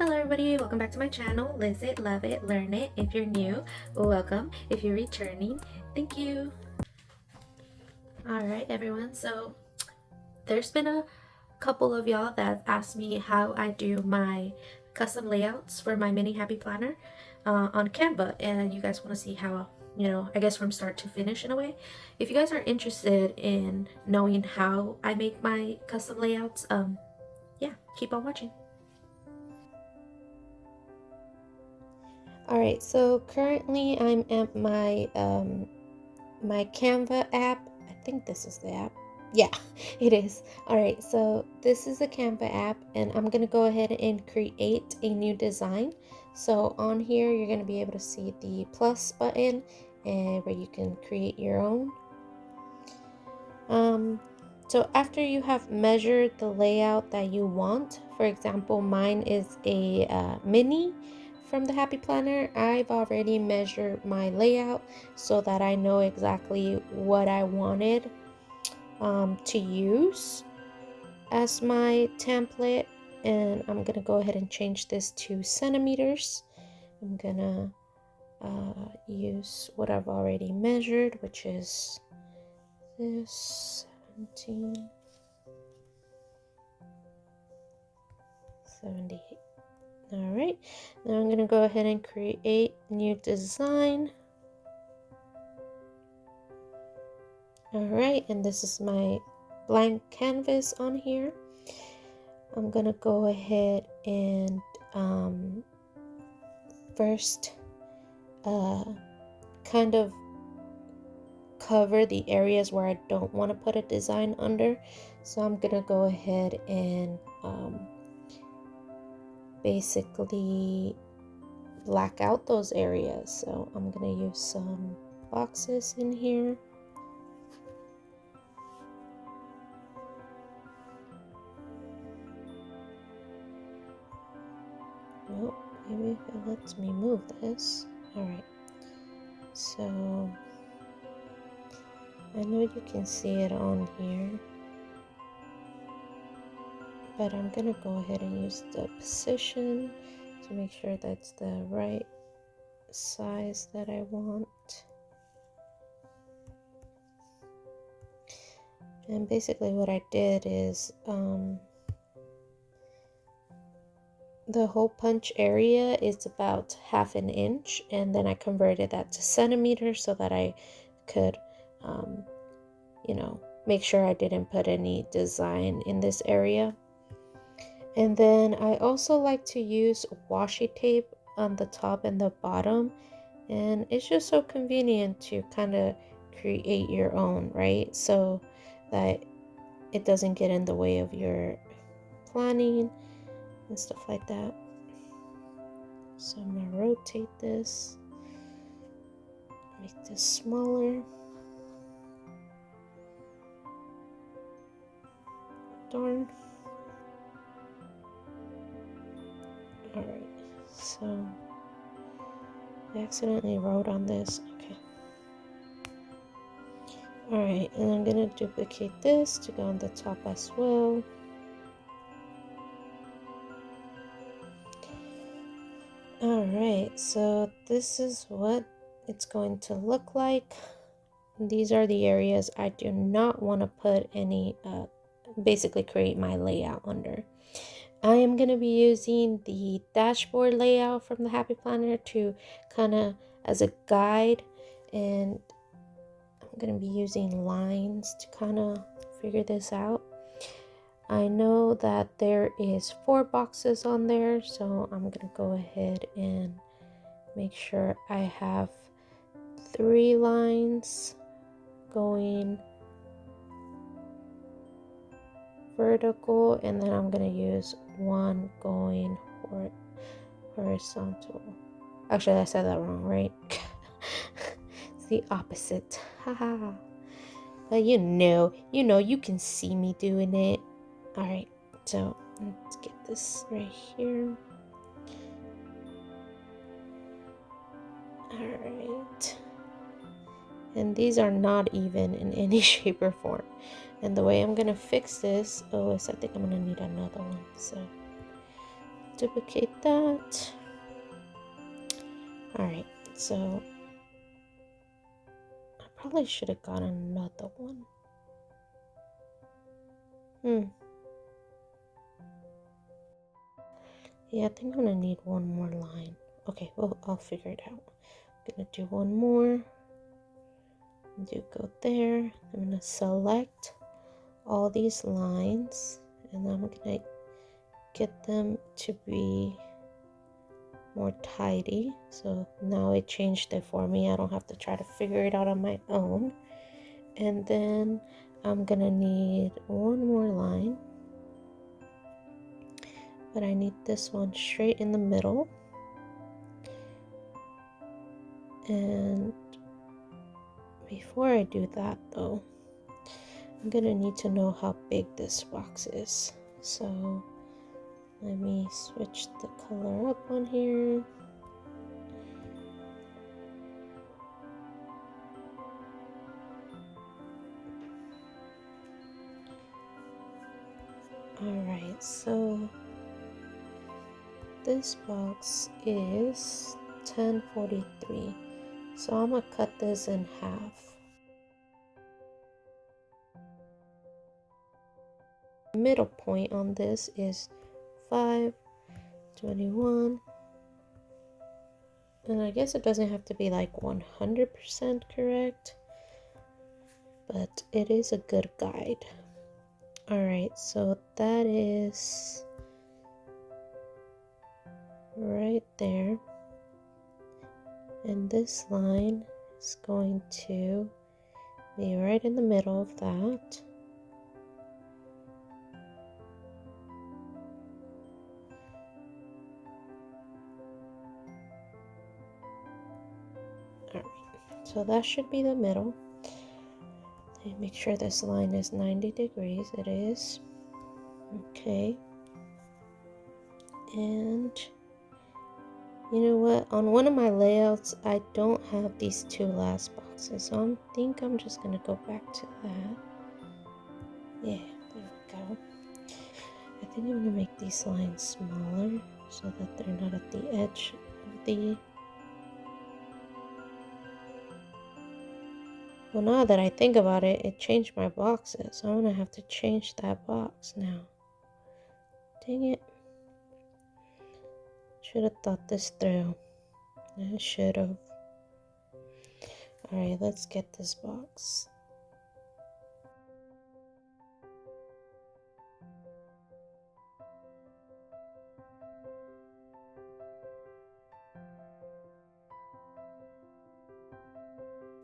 Hello everybody, welcome back to my channel. Live it, love it, learn it. If you're new, welcome. If you're returning, thank you. Alright everyone, so there's been a couple of y'all that asked me how I do my custom layouts for my mini happy planner on Canva, and you guys want to see how, I guess from start to finish in a way. If you guys are interested in knowing how I make my custom layouts, yeah, keep on watching. Alright, so currently I'm at my my Canva app. I think this is the app. Yeah, it is. Alright, so this is a Canva app, and I'm gonna go ahead and create a new design. So on here you're gonna be able to see the plus button and where you can create your own. So after you have measured the layout that you want, for example, mine is a mini from the Happy Planner. I've already measured my layout so that I know exactly what I wanted to use as my template. And I'm gonna go ahead and change this to centimeters. I'm gonna use what I've already measured, which is this 17, 78. All right, now I'm gonna go ahead and create new design. All right, and this is my blank canvas on here. I'm gonna go ahead and first kind of cover the areas where I don't want to put a design under. So I'm gonna go ahead and basically black out those areas. So I'm gonna use some boxes in here. Oh, maybe if it lets me move this. All right, so I know you can see it on here, but I'm gonna go ahead and use the position to make sure that's the right size that I want. And basically what I did is the hole punch area is about 1/2 inch, and then I converted that to centimeters so that I could make sure I didn't put any design in this area. And then I also like to use washi tape on the top and the bottom, and it's just so convenient to kind of create your own, right? So that it doesn't get in the way of your planning and stuff like that. So I'm gonna rotate this, make this smaller. Darn. Alright, so I accidentally wrote on this. Okay. Alright, and I'm gonna duplicate this to go on the top as well. Alright, so this is what it's going to look like. These are the areas I do not want to put any, basically create my layout under. I am going to be using the dashboard layout from the Happy Planner to kind of as a guide, and I'm going to be using lines to kind of figure this out. I know that there is 4 boxes on there, so I'm going to go ahead and make sure I have 3 lines going vertical, and then I'm going to use 1 going horizontal. Actually, I said that wrong, right? It's the opposite. Haha. But you can see me doing it. All right, so let's get this right here. All right, and these are not even in any shape or form. And the way I'm gonna fix this, I think I'm gonna need another one. So duplicate that. Alright, so I probably should have got another one. Yeah, I think I'm gonna need one more line. Okay, well, I'll figure it out. I'm gonna do one more. Go there. I'm gonna select all these lines and I'm gonna get them to be more tidy. So now it changed it for me. I don't have to try to figure it out on my own. And then I'm gonna need one more line, but I need this one straight in the middle. And before I do that though, I'm gonna need to know how big this box is. So let me switch the color up on here. Alright, so this box is 1043. So I'm gonna cut this in half. The middle point on this is 521. And I guess it doesn't have to be like 100% correct, but it is a good guide. Alright, so that is right there. And this line is going to be right in the middle of that. Alright, so that should be the middle. And make sure this line is 90 degrees. It is. Okay. And you know what? On one of my layouts, I don't have these two last boxes. So I think I'm just going to go back to that. Yeah, there we go. I think I'm going to make these lines smaller so that they're not at the edge of the... Well, now that I think about it, it changed my boxes. So I'm going to have to change that box now. Dang it. Should have thought this through. I should have. Alright, let's get this box.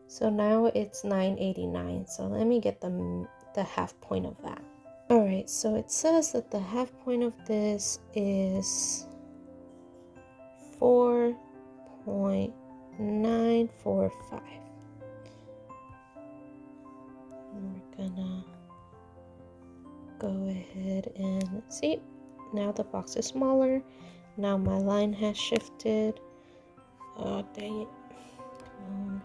So now it's 989. So let me get the half point of that. Alright, so it says that the half point of this is 4.945. We're gonna go ahead and see. Now the box is smaller. Now my line has shifted. Oh, dang it. Come on.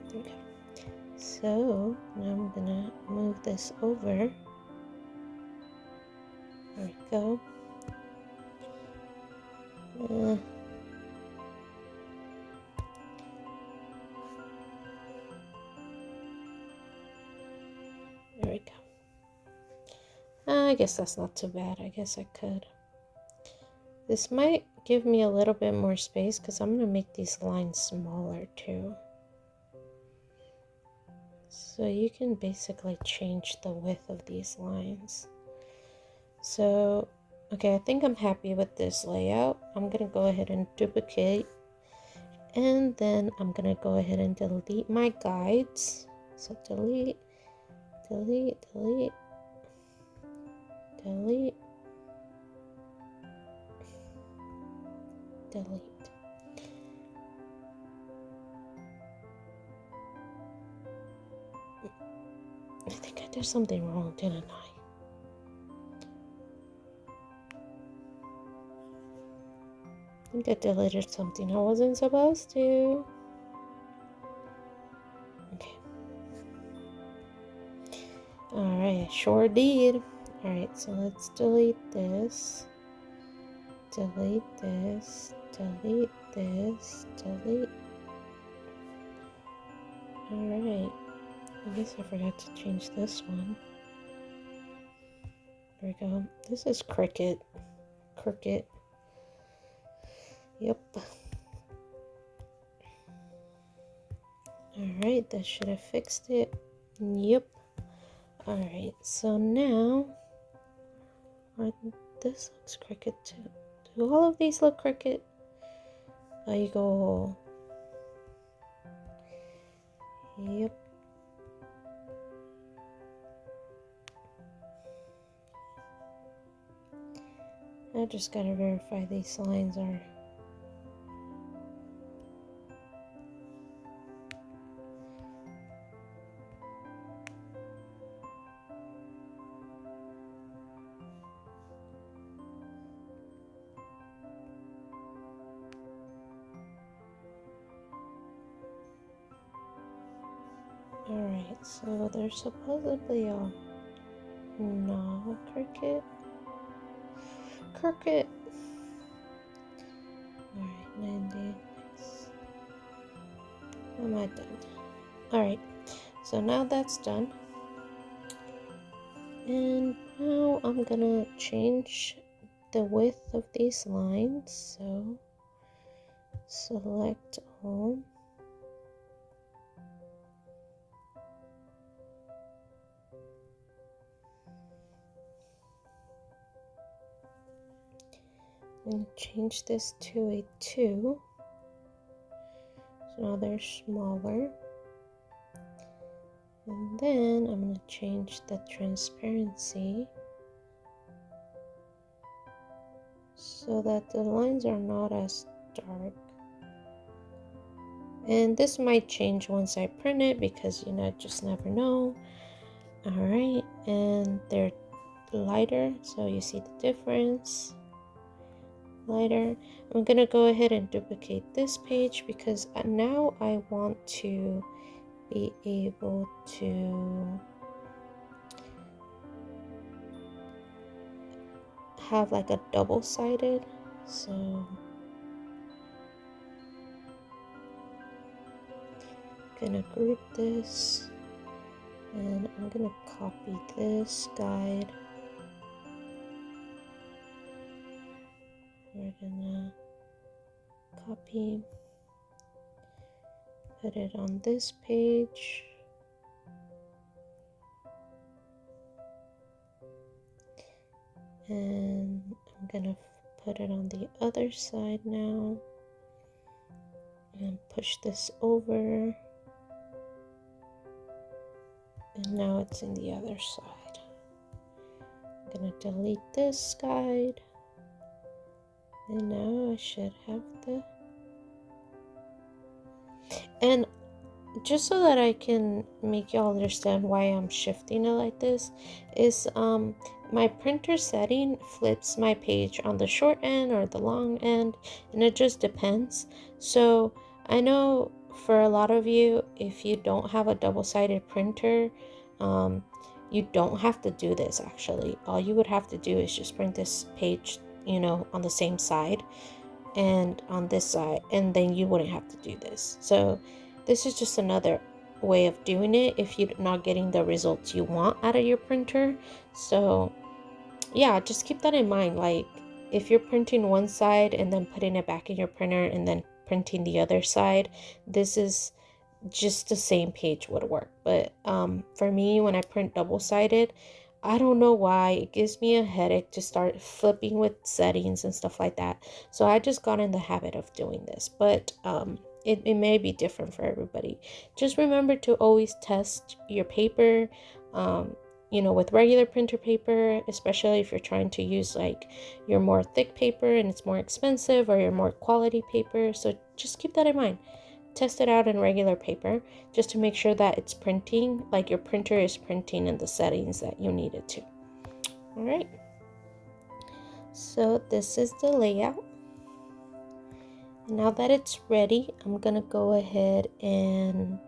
There we go. So now I'm gonna move this over. There we go. There we go. I guess that's not too bad. I guess I could. This might give me a little bit more space because I'm going to make these lines smaller too. So you can basically change the width of these lines. So, okay, I think I'm happy with this layout. I'm going to go ahead and duplicate. And then I'm going to go ahead and delete my guides. So delete, delete, delete, delete, delete. I think I did something wrong, didn't I? I think I deleted something I wasn't supposed to. Okay. Alright, I sure did. Alright, so let's delete this. delete this, delete this, delete. Alright, I guess I forgot to change this one. There we go. This is Cricket. Cricket. Yep. Alright, that should have fixed it. Yep. Alright, so now this looks Cricket too. Do all of these look Cricket? There you go. Yep. I just gotta verify these lines are. Alright, so there's supposedly a no Cricket. Cricket. Alright, 90. Am I done? Alright, so now that's done. And now I'm gonna change the width of these lines. So select all. And change this to a 2. So now they're smaller. And then I'm going to change the transparency so that the lines are not as dark. And this might change once I print it because, you know, just never know. Alright, and they're lighter, so you see the difference. Lighter. I'm gonna go ahead and duplicate this page because now I want to be able to have like a double-sided. So I'm gonna group this and I'm gonna copy this guide. We're gonna copy, put it on this page, and I'm gonna put it on the other side now and push this over, and now it's in the other side. I'm gonna delete this guide. And now I should have and just so that I can make y'all understand why I'm shifting it like this is my printer setting flips my page on the short end or the long end, and it just depends. So I know for a lot of you, if you don't have a double-sided printer, you don't have to do this. Actually, all you would have to do is just print this page, you know, on the same side and on this side, and then you wouldn't have to do this. So this is just another way of doing it if you're not getting the results you want out of your printer. So yeah, just keep that in mind. Like if you're printing one side and then putting it back in your printer and then printing the other side, this is just the same page would work. But for me, when I print double-sided, I don't know why it gives me a headache to start flipping with settings and stuff like that. So I just got in the habit of doing this, but it may be different for everybody. Just remember to always test your paper, you know, with regular printer paper, especially if you're trying to use like your more thick paper and it's more expensive, or your more quality paper. So just keep that in mind. Test it out in regular paper just to make sure that it's printing, like your printer is printing in the settings that you need it to. All right, so this is the layout. Now that it's ready, I'm gonna go ahead and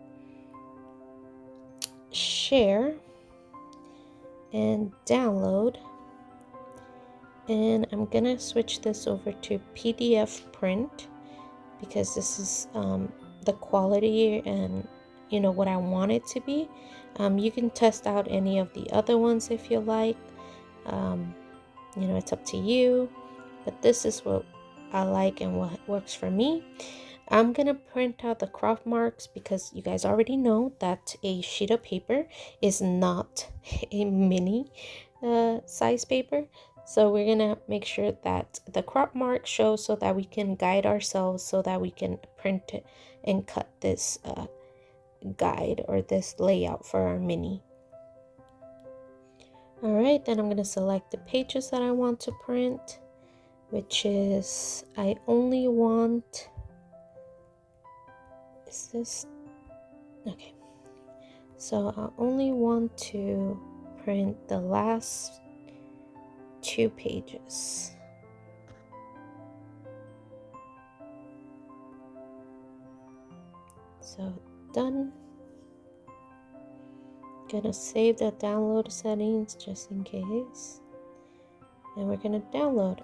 share and download, And I'm gonna switch this over to PDF print because this is the quality and what I want it to be. You can test out any of the other ones if you like. It's up to you, but this is what I like and what works for me. I'm gonna print out the crop marks because you guys already know that a sheet of paper is not a mini size paper. So we're gonna make sure that the crop mark shows so that we can guide ourselves, so that we can print it and cut this guide or this layout for our mini. Alright, then I'm gonna select the pages that I want to print, which is I only want, is this okay? So I only want to print the last 2 pages. So done. Gonna save the download settings just in case. And we're gonna download.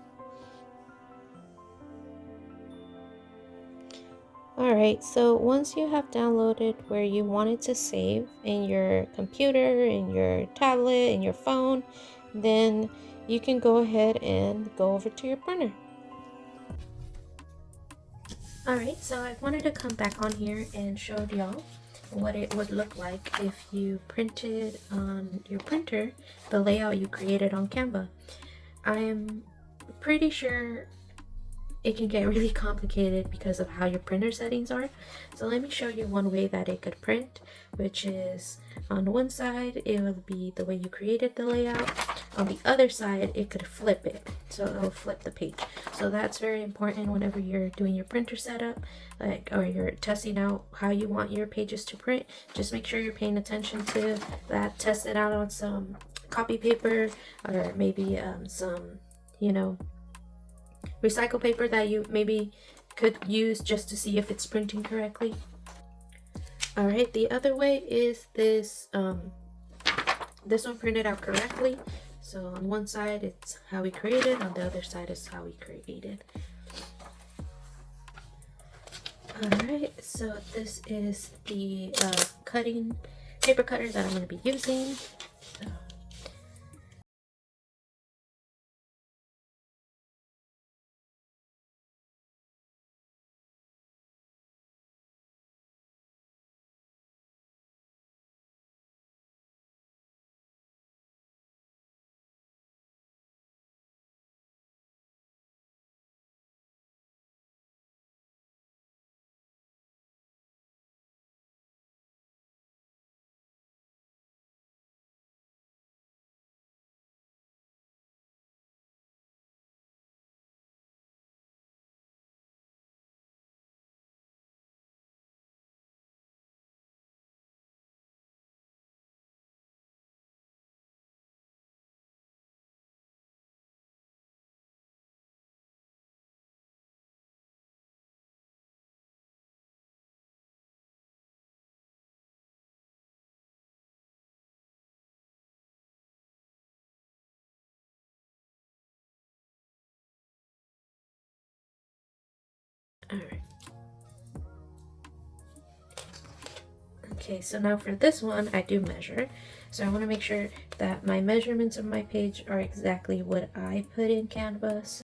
Alright, so once you have downloaded where you want it to save in your computer, in your tablet, in your phone, then you can go ahead and go over to your printer. Alright, so I wanted to come back on here and show y'all what it would look like if you printed on your printer the layout you created on Canva. I'm pretty sure it can get really complicated because of how your printer settings are. So let me show you one way that it could print, which is on one side it will be the way you created the layout. On the other side it could flip it, so it'll flip the page. So that's very important whenever you're doing your printer setup, or you're testing out how you want your pages to print. Just make sure you're paying attention to that. Test it out on some copy paper, or maybe some recycle paper that you maybe could use just to see if it's printing correctly. All right, the other way is this this one printed out correctly. So on one side it's how we created, on the other side is how we created. All right, so this is the cutting paper cutter that I'm going to be using. All right. Okay, so now for this one, I do measure. So I want to make sure that my measurements of my page are exactly what I put in Canva.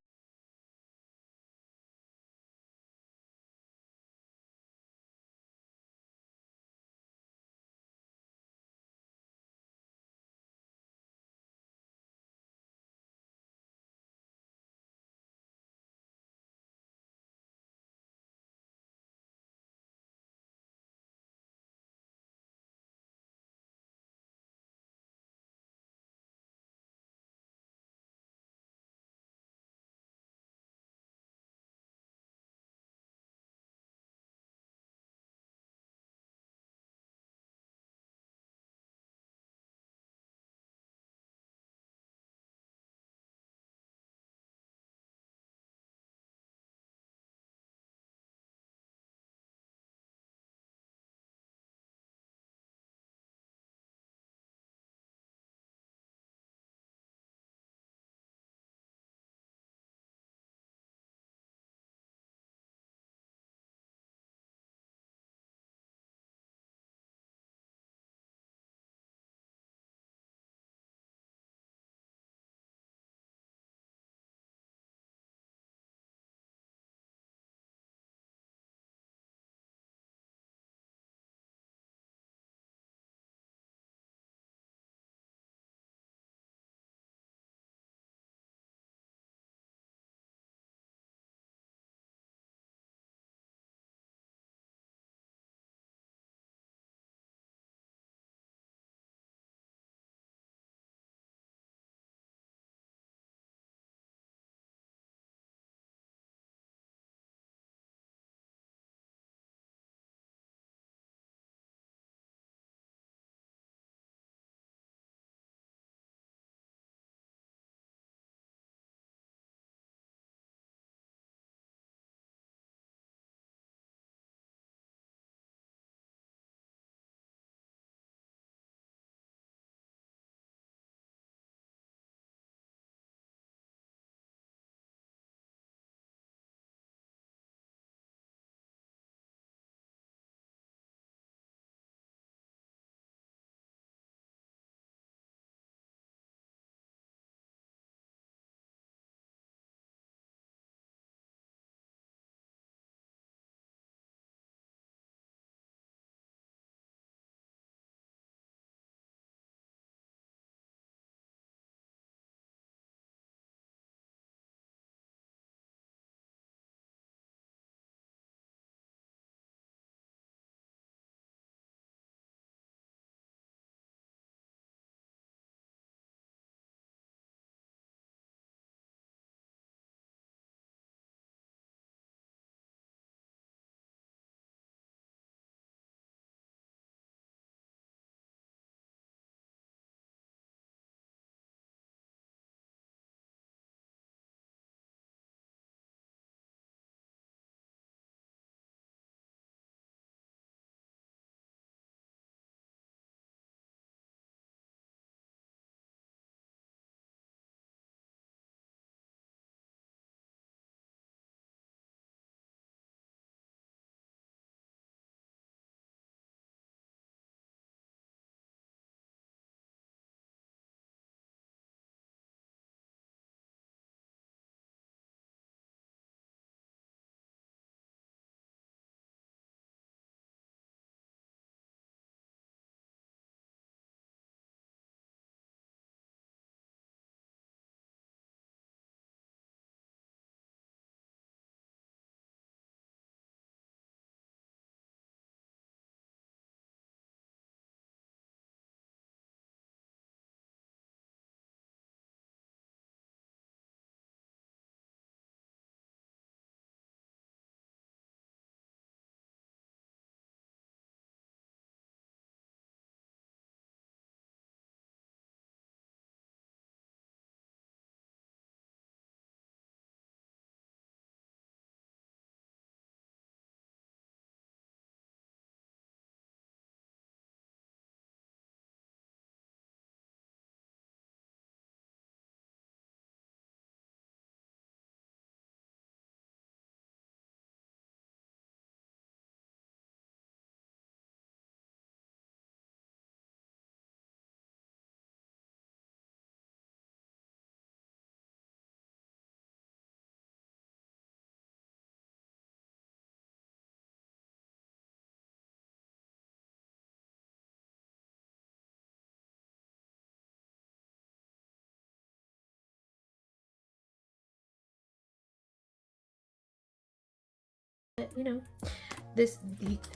but you know,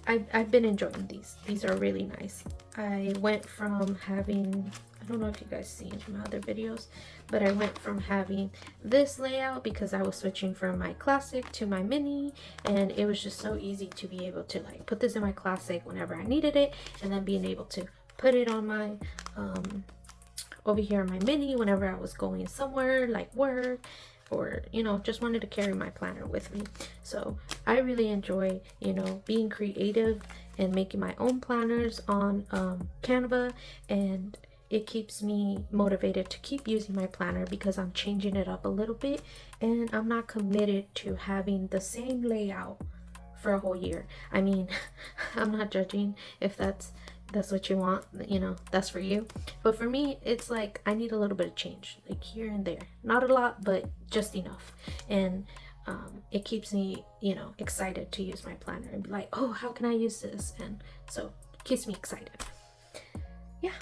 I've been enjoying these are really nice. I went from having, I don't know if you guys seen my other videos, but I went from having this layout because I was switching from my classic to my mini, and it was just so easy to be able to like put this in my classic whenever I needed it, and then being able to put it on my over here on my mini whenever I was going somewhere like work, or you know, just wanted to carry my planner with me. So I really enjoy, you know, being creative and making my own planners on Canva, and it keeps me motivated to keep using my planner because I'm changing it up a little bit, and I'm not committed to having the same layout for a whole year. I mean, I'm not judging if that's what you want, you know, that's for you. But for me, it's like I need a little bit of change, like here and there. Not a lot, but just enough. And it keeps me, you know, excited to use my planner and be like, oh, how can I use this? And so it keeps me excited. Yeah.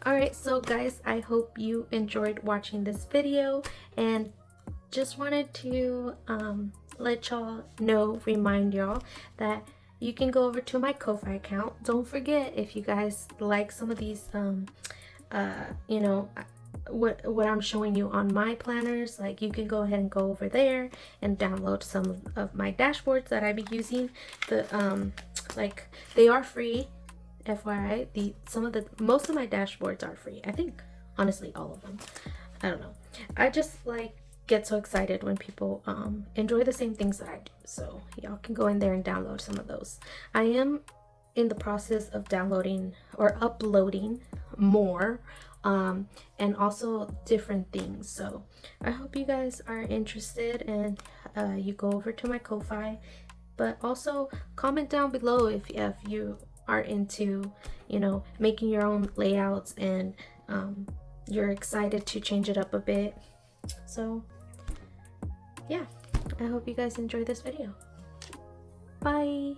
Alright, so guys, I hope you enjoyed watching this video, and just wanted to let y'all know, remind y'all that you can go over to my Ko-Fi account. Don't forget, if you guys like some of these you know, what I'm showing you on my planners, like you can go ahead and go over there and download some of my dashboards that I be using. The like, they are free, FYI. Most of my dashboards are free. I think honestly all of them. I don't know. I just like get so excited when people enjoy the same things that I do. So y'all can go in there and download some of those. I am in the process of downloading or uploading more and also different things. So I hope you guys are interested, and you go over to my Ko-Fi. But also comment down below if you are into, you know, making your own layouts, and you're excited to change it up a bit. So yeah, I hope you guys enjoy this video. Bye.